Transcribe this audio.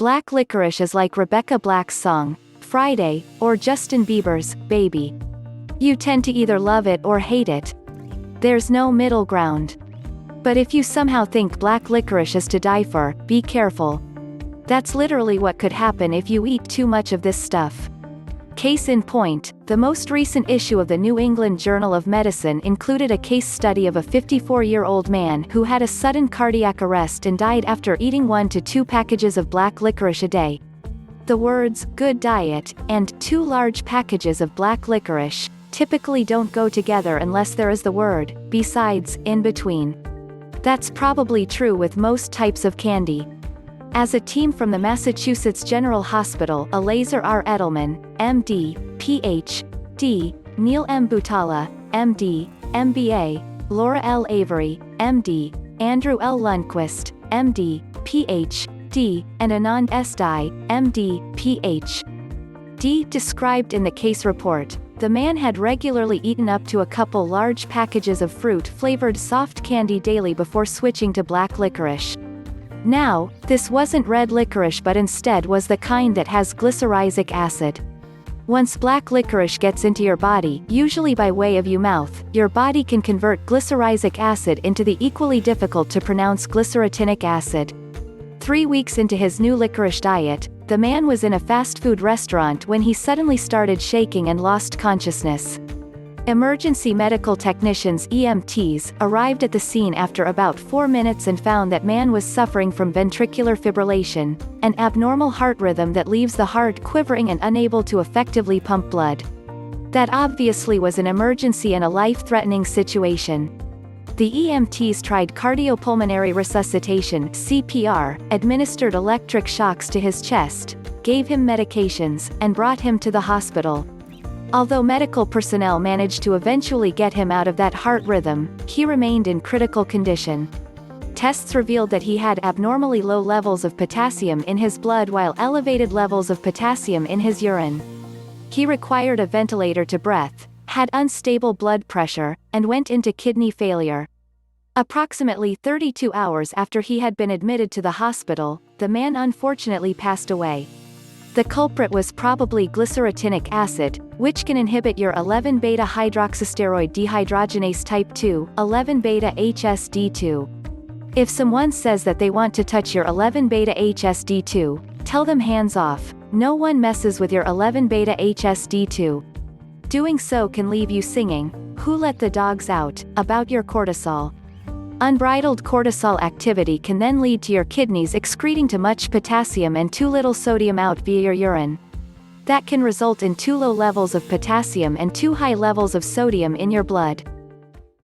Black licorice is like Rebecca Black's song, Friday, or Justin Bieber's, Baby. You tend to either love it or hate it. There's no middle ground. But if you somehow think black licorice is to die for, be careful. That's literally what could happen if you eat too much of this stuff. Case in point, the most recent issue of the New England Journal of Medicine included a case study of a 54-year-old man who had a sudden cardiac arrest and died after eating 1 to 2 packages of black licorice a day. The words, good diet, and 2 large packages of black licorice, typically don't go together unless there is the word, besides, in between. That's probably true with most types of candy. As a team from the Massachusetts General Hospital, Elazer R. Edelman, MD, Ph.D., Neel M. Butala, MD, MBA, Laura L. Avery, MD, Andrew L. Lundquist, MD, Ph.D., and Anand S. MD, Ph.D. described in the case report, the man had regularly eaten up to a couple large packages of fruit-flavored soft candy daily before switching to black licorice. Now, this wasn't red licorice but instead was the kind that has glycyrrhizic acid. Once black licorice gets into your body, usually by way of your mouth, your body can convert glycyrrhizic acid into the equally difficult to pronounce glycyrrhetinic acid. 3 weeks into his new licorice diet, the man was in a fast food restaurant when he suddenly started shaking and lost consciousness. Emergency medical technicians EMTs arrived at the scene after about 4 minutes and found that man was suffering from ventricular fibrillation, an abnormal heart rhythm that leaves the heart quivering and unable to effectively pump blood. That obviously was an emergency and a life-threatening situation. The EMTs tried cardiopulmonary resuscitation (CPR), administered electric shocks to his chest, gave him medications, and brought him to the hospital. Although medical personnel managed to eventually get him out of that heart rhythm, he remained in critical condition. Tests revealed that he had abnormally low levels of potassium in his blood while elevated levels of potassium in his urine. He required a ventilator to breathe, had unstable blood pressure, and went into kidney failure. Approximately 32 hours after he had been admitted to the hospital, the man unfortunately passed away. The culprit was probably glycyrrhetinic acid, which can inhibit your 11-beta hydroxysteroid dehydrogenase type 2, 11-beta HSD2. If someone says that they want to touch your 11-beta HSD2, tell them hands off. No one messes with your 11-beta HSD2. Doing so can leave you singing, "Who Let the Dogs Out?" about your cortisol. Unbridled cortisol activity can then lead to your kidneys excreting too much potassium and too little sodium out via your urine. That can result in too low levels of potassium and too high levels of sodium in your blood.